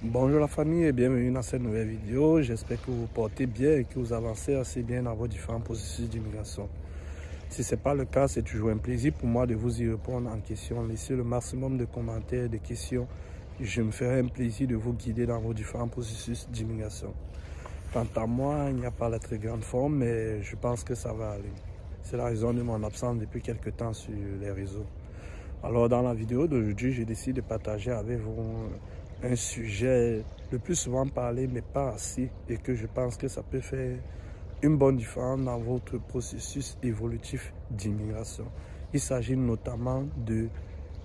Bonjour la famille et bienvenue dans cette nouvelle vidéo. J'espère que vous vous portez bien et que vous avancez assez bien dans vos différents processus d'immigration. Si ce n'est pas le cas, c'est toujours un plaisir pour moi de vous y répondre en question. Laissez le maximum de commentaires, de questions. Je me ferai un plaisir de vous guider dans vos différents processus d'immigration. Quant à moi, il n'y a pas la très grande forme, mais je pense que ça va aller. C'est la raison de mon absence depuis quelques temps sur les réseaux. Alors dans la vidéo d'aujourd'hui, j'ai décidé de partager avec vous un sujet le plus souvent parlé, mais pas assez, et que je pense que ça peut faire une bonne différence dans votre processus évolutif d'immigration. Il s'agit notamment de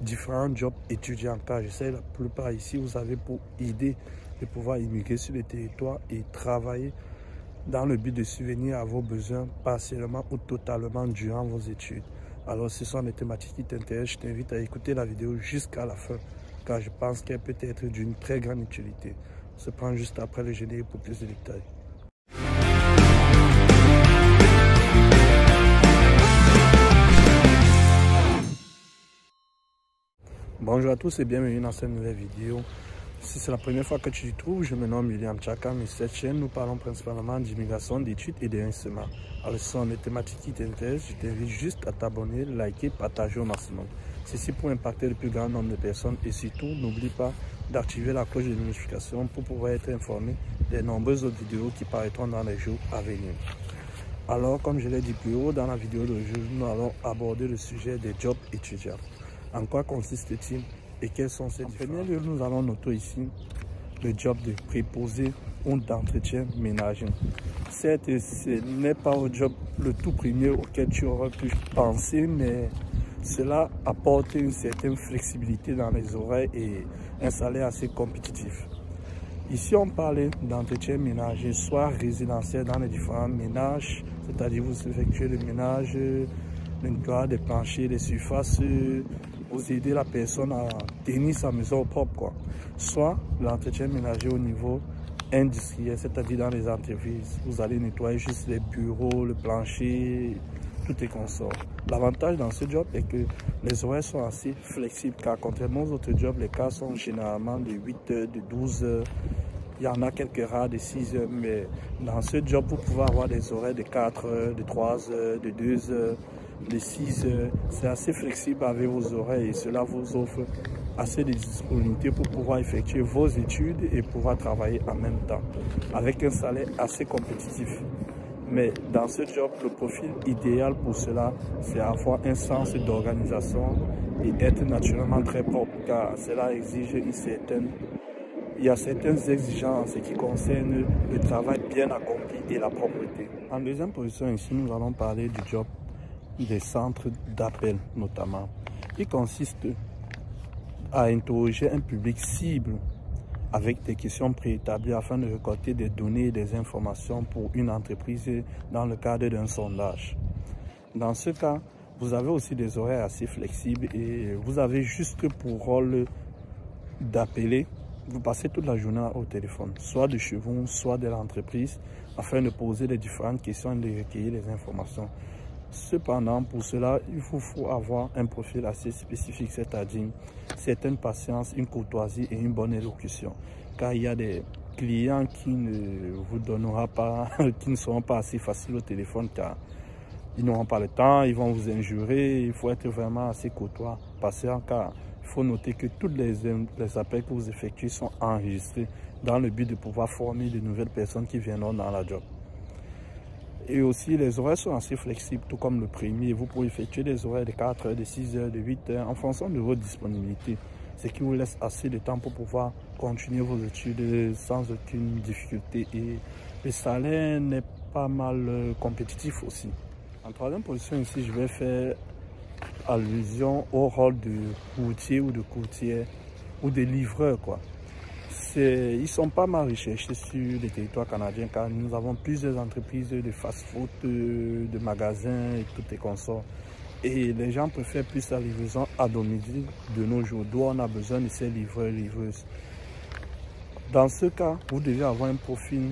différents jobs étudiants, car je sais la plupart ici, vous avez pour idée de pouvoir immigrer sur le territoire et travailler dans le but de subvenir à vos besoins partiellement ou totalement durant vos études. Alors, ce sont des thématiques qui t'intéressent. Je t'invite à écouter la vidéo jusqu'à la fin, car je pense qu'elle peut être d'une très grande utilité. On se prend juste après le générique pour plus de détails. Bonjour à tous et bienvenue dans cette nouvelle vidéo. Si c'est la première fois que tu y trouves, je me nomme William Chakam et cette chaîne, nous parlons principalement d'immigration, d'études et d'investissement. Alors, ce sont des thématiques qui t'intéressent, je t'invite juste à t'abonner, liker, partager au maximum. Ceci pour impacter le plus grand nombre de personnes et surtout, n'oublie pas d'activer la cloche de notification pour pouvoir être informé des nombreuses autres vidéos qui paraîtront dans les jours à venir. Alors, comme je l'ai dit plus haut, dans la vidéo d'aujourd'hui, nous allons aborder le sujet des jobs étudiants. En quoi consiste-t-il et quels sont ces différences? En premier lieu, nous allons noter ici le job de préposé ou d'entretien ménager. Certes, ce n'est pas le job le tout premier auquel tu aurais pu penser, mais cela apporte une certaine flexibilité dans les horaires et un salaire assez compétitif. Ici, on parle d'entretien ménager, soit résidentiel dans les différents ménages, c'est-à-dire vous effectuez le ménage, le nettoyage des planchers, des surfaces, vous aider la personne à tenir sa maison propre, quoi. Soit l'entretien ménager au niveau industriel, c'est-à-dire dans les entreprises. Vous allez nettoyer juste les bureaux, le plancher, tout est consort. L'avantage dans ce job est que les horaires sont assez flexibles, car contrairement aux autres jobs, les cas sont généralement de 8 heures, de 12 heures. Il y en a quelques rares de 6 heures, mais dans ce job, vous pouvez avoir des horaires de 4 heures, de 3 heures, de 2 heures, de 6 heures. C'est assez flexible avec vos horaires et cela vous offre assez de disponibilité pour pouvoir effectuer vos études et pouvoir travailler en même temps, avec un salaire assez compétitif. Mais dans ce job, le profil idéal pour cela, c'est avoir un sens d'organisation et être naturellement très propre, car cela exige il y a certaines exigences en ce qui concerne le travail bien accompli et la propreté. En deuxième position, ici, nous allons parler du job des centres d'appel notamment. Il consiste à interroger un public cible avec des questions préétablies afin de récolter des données et des informations pour une entreprise dans le cadre d'un sondage. Dans ce cas, vous avez aussi des horaires assez flexibles et vous avez juste pour rôle d'appeler. Vous passez toute la journée au téléphone, soit de chez vous, soit de l'entreprise, afin de poser les différentes questions et de recueillir les informations. Cependant, pour cela, il faut avoir un profil assez spécifique, c'est-à-dire certaine patience, une courtoisie et une bonne élocution. Car il y a des clients qui ne vous donneront pas, qui ne seront pas assez faciles au téléphone, car ils n'auront pas le temps, ils vont vous injurer. Il faut être vraiment assez courtois, patient, car il faut noter que tous les appels que vous effectuez sont enregistrés dans le but de pouvoir former de nouvelles personnes qui viendront dans la job. Et aussi, les horaires sont assez flexibles, tout comme le premier. Vous pouvez effectuer des horaires de 4 heures, de 6 heures, de 8 heures, en fonction de votre disponibilité. Ce qui vous laisse assez de temps pour pouvoir continuer vos études sans aucune difficulté. Et le salaire n'est pas mal compétitif aussi. En troisième position, ici, je vais faire allusion au rôle de courtier ou de courtière ou de livreur, quoi. Ils sont pas mal recherchés sur le territoire canadien, car nous avons plusieurs entreprises de fast-food, de magasins et tout est consort. Et les gens préfèrent plus la livraison à domicile de nos jours, d'où on a besoin de ces livreurs-livreuses. Dans ce cas, vous devez avoir un profil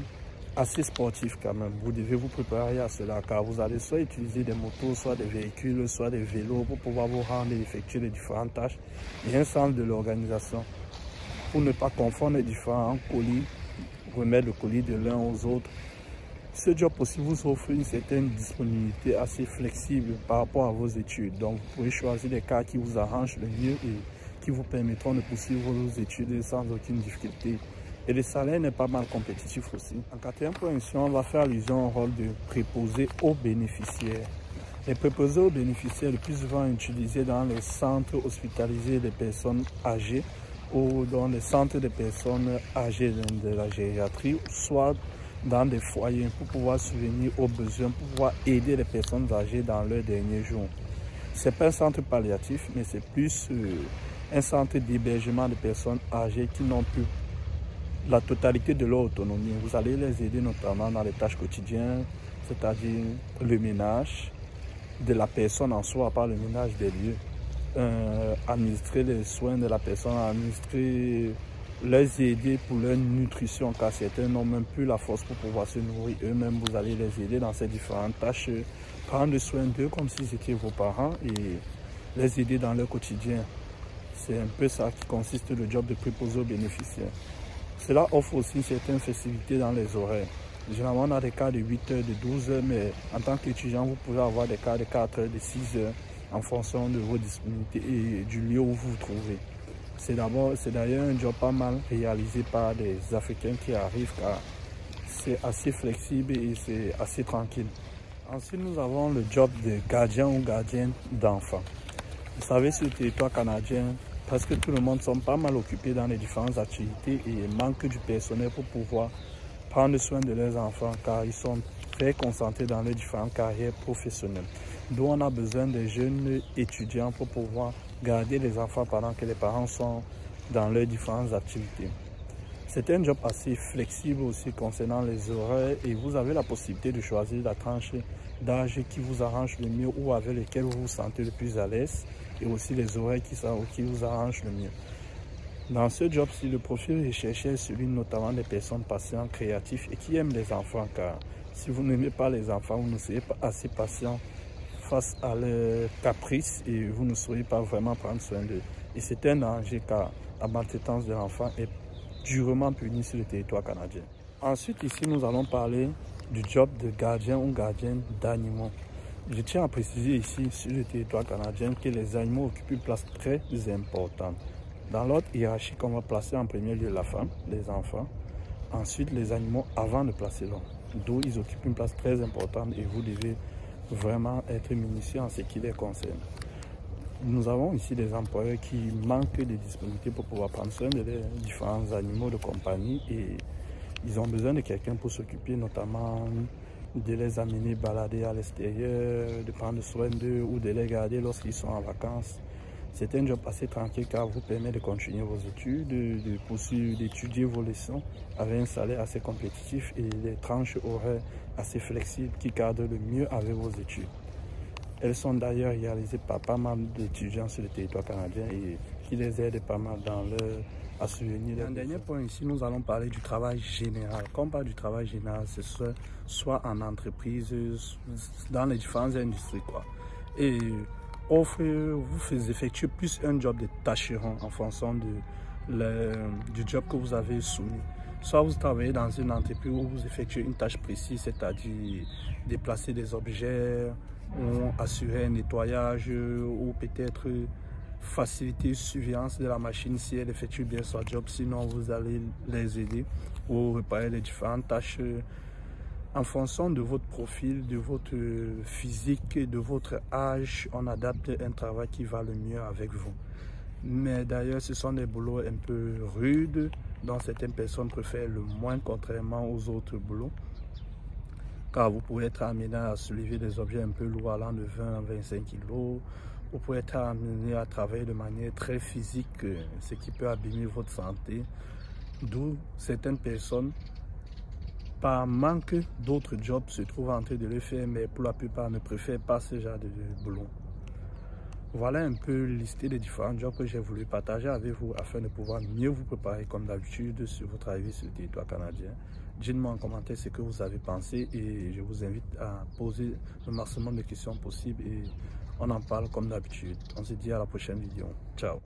assez sportif quand même. Vous devez vous préparer à cela, car vous allez soit utiliser des motos, soit des véhicules, soit des vélos pour pouvoir vous rendre et effectuer les différentes tâches et un sens de l'organisation. pour ne pas confondre les différents colis, remettre le colis de l'un aux autres. Ce job aussi vous offre une certaine disponibilité assez flexible par rapport à vos études. Donc vous pouvez choisir les cas qui vous arrangent le mieux et qui vous permettront de poursuivre vos études sans aucune difficulté. Et le salaire n'est pas mal compétitif aussi. En quatrième position, on va faire allusion au rôle de préposé aux bénéficiaires. Les préposés aux bénéficiaires le plus souvent utilisés dans les centres hospitalisés des personnes âgées ou dans les centres des personnes âgées de la gériatrie, soit dans des foyers pour pouvoir subvenir aux besoins, pour pouvoir aider les personnes âgées dans leurs derniers jours. Ce n'est pas un centre palliatif, mais c'est plus un centre d'hébergement de personnes âgées qui n'ont plus la totalité de leur autonomie. Vous allez les aider notamment dans les tâches quotidiennes, c'est-à-dire le ménage de la personne en soi, pas le ménage des lieux. Administrer les soins de la personne, administrer, les aider pour leur nutrition, car certains n'ont même plus la force pour pouvoir se nourrir eux-mêmes. Vous allez les aider dans ces différentes tâches, prendre soin d'eux comme si c'était vos parents et les aider dans leur quotidien. C'est un peu ça qui consiste le job de préposé aux bénéficiaires. Cela offre aussi une certaine flexibilité dans les horaires. Généralement, on a des cas de 8 heures, de 12 heures, mais en tant qu'étudiant, vous pouvez avoir des cas de 4 heures, de 6 heures, en fonction de vos disponibilités et du lieu où vous vous trouvez. C'est d'ailleurs un job pas mal réalisé par des Africains qui arrivent, car c'est assez flexible et c'est assez tranquille. Ensuite, nous avons le job de gardien ou gardienne d'enfants. Vous savez, sur le territoire canadien, presque tout le monde sont pas mal occupés dans les différentes activités et il manque du personnel pour pouvoir prendre soin de leurs enfants, car ils sont très concentrés dans les différentes carrières professionnelles. D'où on a besoin des jeunes étudiants pour pouvoir garder les enfants pendant que les parents sont dans leurs différentes activités. C'est un job assez flexible aussi concernant les horaires et vous avez la possibilité de choisir la tranche d'âge qui vous arrange le mieux ou avec lesquels vous vous sentez le plus à l'aise et aussi les horaires qui vous arrangent le mieux. Dans ce job-ci, le profil recherché est celui notamment des personnes patientes, créatives et qui aiment les enfants, car si vous n'aimez pas les enfants, vous ne serez pas assez patient face à leurs caprices et vous ne saurez pas vraiment prendre soin d'eux. Et c'est un danger car la maltraitance de l'enfant est durement punie sur le territoire canadien. Ensuite, ici, nous allons parler du job de gardien ou gardienne d'animaux. Je tiens à préciser ici sur le territoire canadien que les animaux occupent une place très importante. Dans l'ordre hiérarchique, on va placer en premier lieu la femme, les enfants, ensuite les animaux avant de placer l'homme. D'où ils occupent une place très importante et vous devez vraiment être minutieux en ce qui les concerne. Nous avons ici des employeurs qui manquent de disponibilité pour pouvoir prendre soin de les différents animaux de compagnie et ils ont besoin de quelqu'un pour s'occuper notamment de les amener balader à l'extérieur, de prendre soin d'eux ou de les garder lorsqu'ils sont en vacances. C'est un job assez tranquille car vous permet de continuer vos études, de poursuivre, d'étudier vos leçons avec un salaire assez compétitif et des tranches horaires assez flexibles qui cadrent le mieux avec vos études. Elles sont d'ailleurs réalisées par pas mal d'étudiants sur le territoire canadien et qui les aident pas mal dans à subvenir. Un dernier point ici, nous allons parler du travail général. Quand on parle du travail général, c'est soit en entreprise, dans les différentes industries, quoi. Et vous effectuez plus un job de tâcheron en fonction du job que vous avez soumis. Soit vous travaillez dans une entreprise où vous effectuez une tâche précise, c'est-à-dire déplacer des objets, ou assurer un nettoyage, ou peut-être faciliter la surveillance de la machine si elle effectue bien son job. Sinon, vous allez les aider ou réparer les différentes tâches. En fonction de votre profil, de votre physique, de votre âge, on adapte un travail qui va le mieux avec vous. Mais d'ailleurs, ce sont des boulots un peu rudes, dont certaines personnes préfèrent le moins contrairement aux autres boulots. Car vous pouvez être amené à soulever des objets un peu lourds allant de 20 à 25 kg. Vous pouvez être amené à travailler de manière très physique, ce qui peut abîmer votre santé. D'où certaines personnes, par manque d'autres jobs, se trouvent en train de le faire, mais pour la plupart ne préfèrent pas ce genre de boulot. Voilà un peu listé des différents jobs que j'ai voulu partager avec vous afin de pouvoir mieux vous préparer comme d'habitude sur votre arrivée sur le territoire canadien. Dites-moi en commentaire ce que vous avez pensé et je vous invite à poser le maximum de questions possibles et on en parle comme d'habitude. On se dit à la prochaine vidéo. Ciao.